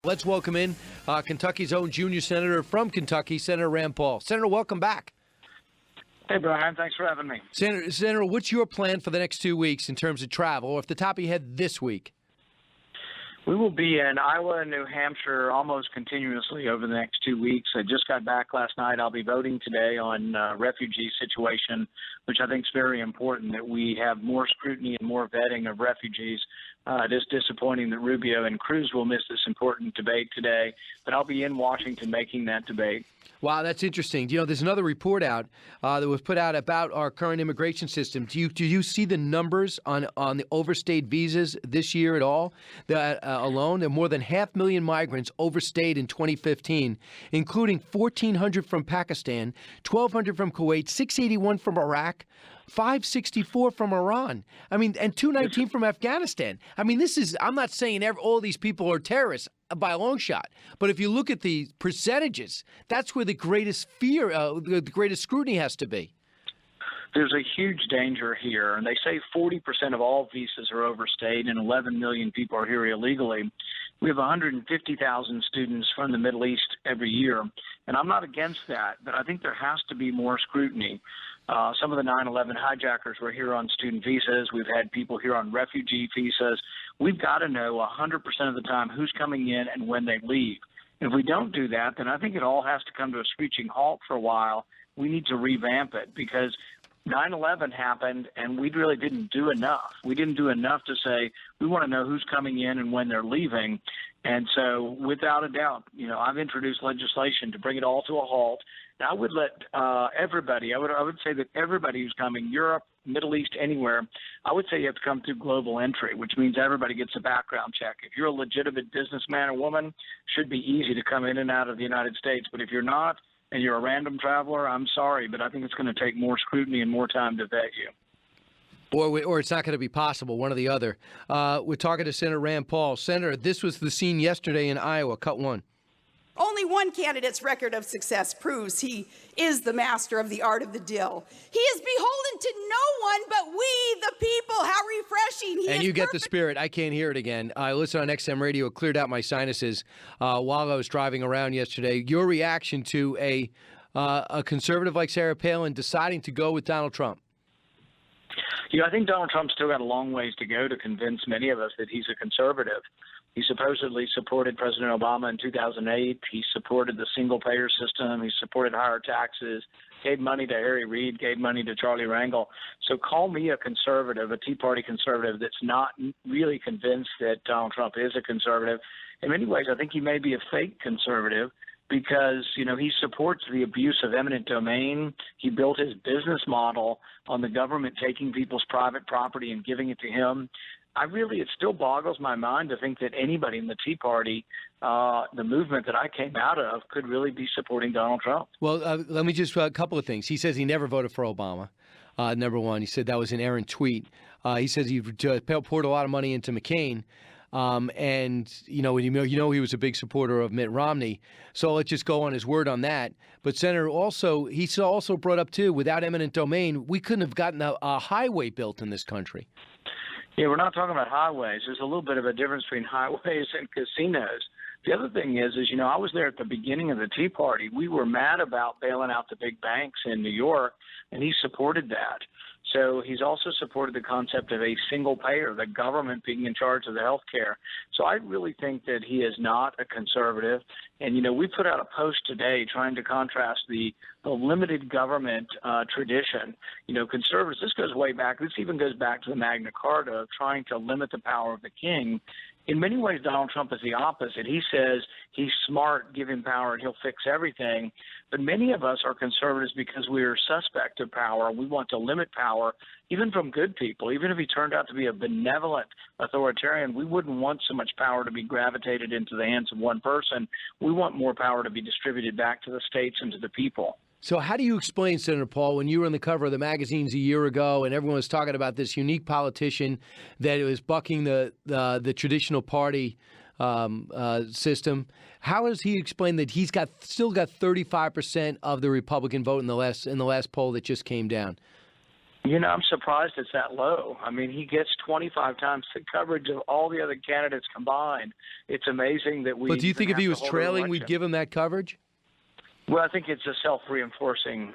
Let's welcome in Kentucky's own junior senator from Kentucky, Senator Rand Paul. Senator, welcome back. Hey, Brian. Thanks for having me. Senator, what's your plan for the next 2 weeks in terms of travel, or off the top of your head this week? We will be in Iowa and New Hampshire almost continuously over the next 2 weeks. I just got back last night. I'll be voting today on refugee situation, which I think is very important that we have more scrutiny and more vetting of refugees. It is disappointing that Rubio and Cruz will miss this important debate today, but I'll be in Washington making that debate. Wow, that's interesting. You know, there's another report out that was put out about our current immigration system. Do you see the numbers on the overstayed visas this year at all? Alone, there are more than 500,000 migrants overstayed in 2015, including 1,400 from Pakistan, 1,200 from Kuwait, 681 from Iraq, 564 from Iran. I mean, and 219 from Afghanistan. I mean, I'm not saying all these people are terrorists by a long shot, but if you look at the percentages, that's where the greatest fear, the greatest scrutiny has to be. There's a huge danger here, and they say 40% of all visas are overstayed and 11 million people are here illegally. We have 150,000 students from the Middle East every year, and I'm not against that, but I think there has to be more scrutiny. Some of the 9/11 hijackers were here on student visas. We've had people here on refugee visas. We've got to know 100% of the time who's coming in and when they leave. And if we don't do that, then I think it all has to come to a screeching halt for a while. We need to revamp it because 9/11 happened, and we really didn't do enough. We didn't do enough to say we want to know who's coming in and when they're leaving. And so, without a doubt, I've introduced legislation to bring it all to a halt. And I would let everybody. I would say that everybody who's coming, Europe, Middle East, anywhere, I would say you have to come through global entry, which means everybody gets a background check. If you're a legitimate businessman or woman, it should be easy to come in and out of the United States. But if you're not, and you're a random traveler, I'm sorry, but I think it's going to take more scrutiny and more time to vet you. Or it's not going to be possible, one or the other. We're talking to Senator Rand Paul. Senator, this was the scene yesterday in Iowa, cut one. Only one candidate's record of success proves he is the master of the art of the deal. He is beholden to no one but we, the people. How refreshing. And you get the spirit. I can't hear it again. I listened on XM radio. It cleared out my sinuses while I was driving around yesterday. Your reaction to a conservative like Sarah Palin deciding to go with Donald Trump? I think Donald Trump's still got a long ways to go to convince many of us that he's a conservative. He supposedly supported President Obama in 2008. He supported the single-payer system. He supported higher taxes, gave money to Harry Reid, gave money to Charlie Rangel. So call me a conservative, a Tea Party conservative that's not really convinced that Donald Trump is a conservative. In many ways, I think he may be a fake conservative because, he supports the abuse of eminent domain. He built his business model on the government taking people's private property and giving it to him. It still boggles my mind to think that anybody in the Tea Party, the movement that I came out of, could really be supporting Donald Trump. Well, let me just a couple of things. He says he never voted for Obama. Number one, he said that was an errant tweet. He says he poured a lot of money into McCain. And he was a big supporter of Mitt Romney. So let's just go on his word on that. But Senator, he also brought up too, without eminent domain, we couldn't have gotten a highway built in this country. Yeah, we're not talking about highways. There's a little bit of a difference between highways and casinos. The other thing is I was there at the beginning of the Tea Party. We were mad about bailing out the big banks in New York, and he supported that. So he's also supported the concept of a single payer, the government being in charge of the health care. So I really think that he is not a conservative. And, we put out a post today trying to contrast the limited government tradition. Conservatives, this goes way back. This even goes back to the Magna Carta of trying to limit the power of the king. In many ways, Donald Trump is the opposite. He says he's smart, give him power, and he'll fix everything. But many of us are conservatives because we are suspect of power. We want to limit power, even from good people. Even if he turned out to be a benevolent authoritarian, we wouldn't want so much power to be gravitated into the hands of one person. We want more power to be distributed back to the states and to the people. So how do you explain, Senator Paul, when you were on the cover of the magazines a year ago and everyone was talking about this unique politician that was bucking the traditional party system, how does he explain that he's still got 35% of the Republican vote in the last poll that just came down? I'm surprised it's that low. I mean, he gets 25 times the coverage of all the other candidates combined. It's amazing that we. But do you think if he was trailing, we'd give him that coverage? Well, I think it's a self-reinforcing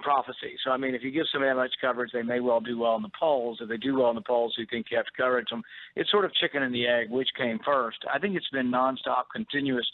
prophecy. So, I mean, if you give somebody that much coverage, they may well do well in the polls. If they do well in the polls, you think you have to coverage them. It's sort of chicken and the egg, which came first. I think it's been nonstop, continuous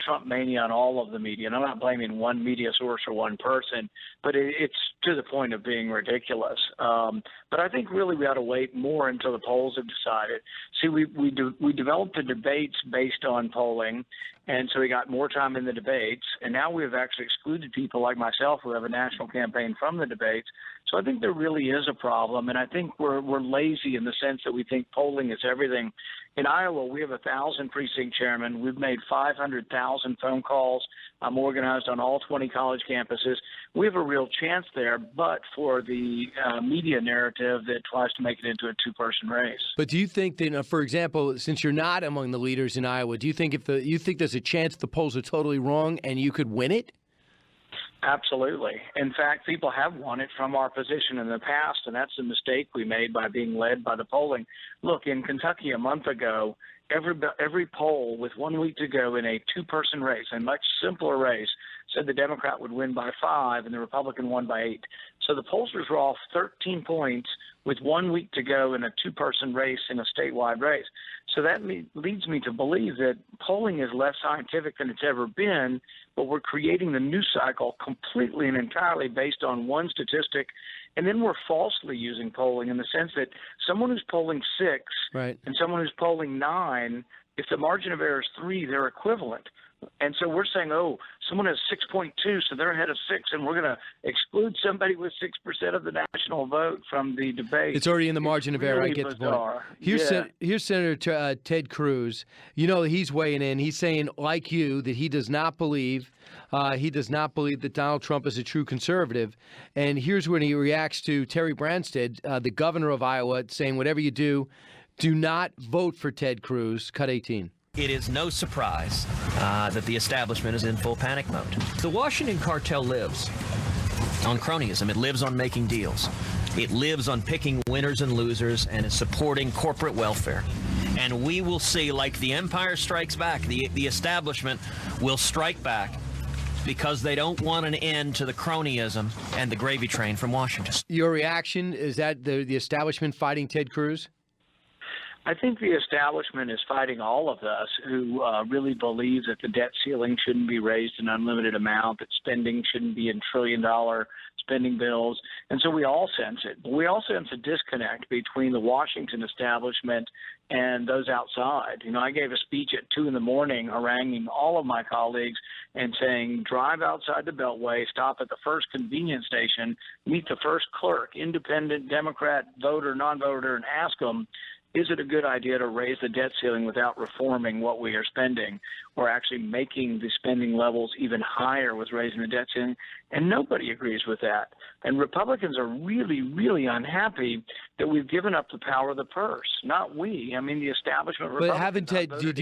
Trump mania on all of the media. And I'm not blaming one media source or one person, but it's to the point of being ridiculous. But I think really we ought to wait more until the polls have decided. See, we developed the debates based on polling, and so we got more time in the debates. And now we've actually excluded people like myself who have a national campaign from the debates. So I think there really is a problem, and I think we're lazy in the sense that we think polling is everything. In Iowa, we have 1,000 precinct chairmen. We've made 500,000 phone calls. I'm organized on all 20 college campuses. We have a real chance there, but for the media narrative that tries to make it into a two-person race. But do you think that, for example, since you're not among the leaders in Iowa, do you think you think there's a chance the polls are totally wrong and you could win it? Absolutely. In fact, people have won it from our position in the past, and that's a mistake we made by being led by the polling. Look, in Kentucky a month ago, every poll with 1 week to go in a two-person race, a much simpler race, said the Democrat would win by 5 and the Republican won by 8. So the pollsters were off 13 points with 1 week to go in a two-person race in a statewide race. So that leads me to believe that polling is less scientific than it's ever been, but we're creating the news cycle completely and entirely based on one statistic. And then we're falsely using polling in the sense that someone who's polling 6 right. and someone who's polling 9, if the margin of error is 3, they're equivalent. And so we're saying, oh, someone has 6.2, so they're ahead of 6, and we're going to exclude somebody with 6% of the national vote from the debate. It's already in the margin of error. I get bizarre. The point. Here's Senator Ted Cruz. You know, he's weighing in. He's saying, like you, that he does not believe that Donald Trump is a true conservative. And here's when he reacts to Terry Branstad, the governor of Iowa, saying, whatever you do not vote for Ted Cruz. Cut 18. It is no surprise that the establishment is in full panic mode. The Washington cartel lives on cronyism. It lives on making deals. It lives on picking winners and losers and is supporting corporate welfare. And we will see, like the Empire Strikes Back, the establishment will strike back because they don't want an end to the cronyism and the gravy train from Washington. Your reaction, is that the establishment fighting Ted Cruz? I think the establishment is fighting all of us who really believe that the debt ceiling shouldn't be raised an unlimited amount, that spending shouldn't be in trillion-dollar spending bills. And so we all sense it. But we all sense a disconnect between the Washington establishment and those outside. You know, I gave a speech at 2 in the morning haranguing all of my colleagues and saying, drive outside the Beltway, stop at the first convenience station, meet the first clerk, independent, Democrat, voter, non-voter, and ask them, is it a good idea to raise the debt ceiling without reforming what we are spending or actually making the spending levels even higher with raising the debt ceiling? And nobody agrees with that. And Republicans are really, really unhappy that we've given up the power of the purse. Not we. I mean, the establishment. But haven't Ted? Do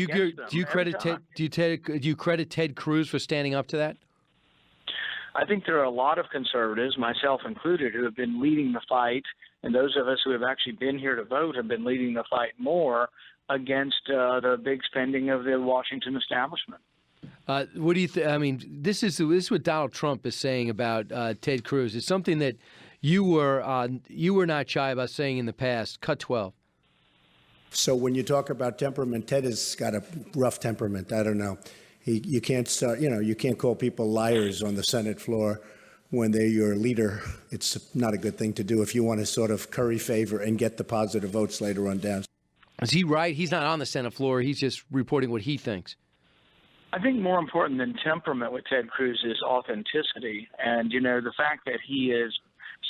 you credit Ted Cruz for standing up to that? I think there are a lot of conservatives, myself included, who have been leading the fight, and those of us who have actually been here to vote have been leading the fight more against the big spending of the Washington establishment. What do you think? I mean, this is what Donald Trump is saying about Ted Cruz. It's something that you were not shy about saying in the past. Cut 12. So when you talk about temperament, Ted has got a rough temperament. I don't know. You can't start, you can't call people liars on the Senate floor when they're your leader. It's not a good thing to do if you want to sort of curry favor and get the positive votes later on down. Is he right? He's not on the Senate floor. He's just reporting what he thinks. I think more important than temperament with Ted Cruz is authenticity. And, the fact that he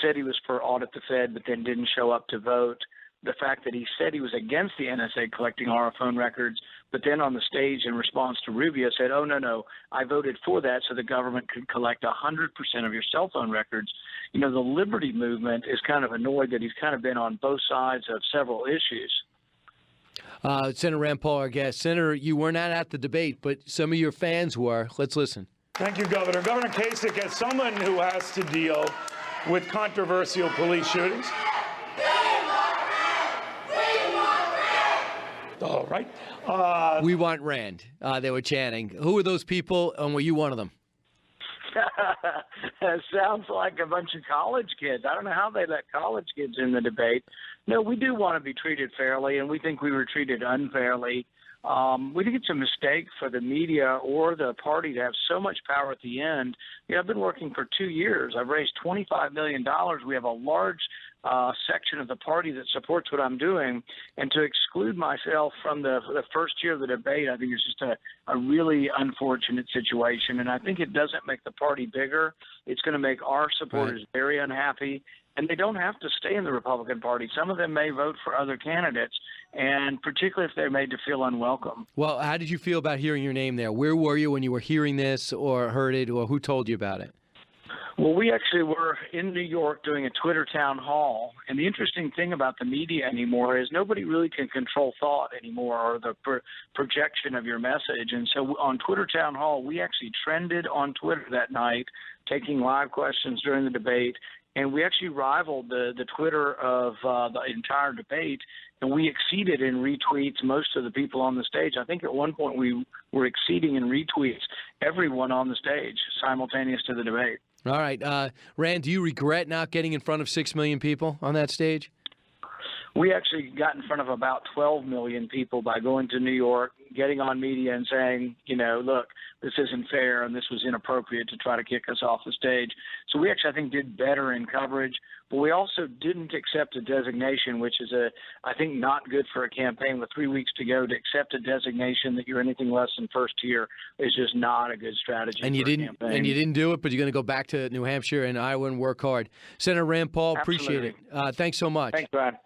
said he was for audit the Fed but then didn't show up to vote, the fact that he said he was against the NSA collecting our phone records, but then on the stage in response to Rubio said, oh, no, I voted for that so the government could collect 100% of your cell phone records. The liberty movement is kind of annoyed that he's kind of been on both sides of several issues. Senator Rand Paul, our guest. Senator, you were not at the debate, but some of your fans were. Let's listen. Thank you, Governor. Governor Kasich, as someone who has to deal with controversial police shootings. All right. We want Rand. They were chanting. Who are those people, and were you one of them? That sounds like a bunch of college kids. I don't know how they let college kids in the debate. No, we do want to be treated fairly, and we think we were treated unfairly. We think it's a mistake for the media or the party to have so much power at the end. I've been working for 2 years. I've raised $25 million. We have a large section of the party that supports what I'm doing, and to exclude myself from the first year of the debate, I think it's just a really unfortunate situation, and I think it doesn't make the party bigger. It's going to make our supporters very unhappy, and they don't have to stay in the Republican Party. Some of them may vote for other candidates, and particularly if they're made to feel unwelcome. Well, how did you feel about hearing your name there? Where were you when you were hearing this or heard it, or who told you about it? Well, we actually were in New York doing a Twitter town hall, and the interesting thing about the media anymore is nobody really can control thought anymore or the projection of your message. And so on Twitter town hall, we actually trended on Twitter that night, taking live questions during the debate, and we actually rivaled the Twitter of the entire debate, and we exceeded in retweets most of the people on the stage. I think at one point we were exceeding in retweets everyone on the stage simultaneous to the debate. All right. Rand, do you regret not getting in front of 6 million people on that stage? We actually got in front of about 12 million people by going to New York, getting on media and saying, look, this isn't fair and this was inappropriate to try to kick us off the stage. So we actually, I think, did better in coverage, but we also didn't accept a designation, which is, I think, not good for a campaign with 3 weeks to go. To accept a designation that you're anything less than first tier is just not a good strategy for a campaign. And you didn't do it, but you're going to go back to New Hampshire and Iowa and work hard. Senator Rand Paul, Absolutely. appreciate it. Thanks so much. Thanks, Brad.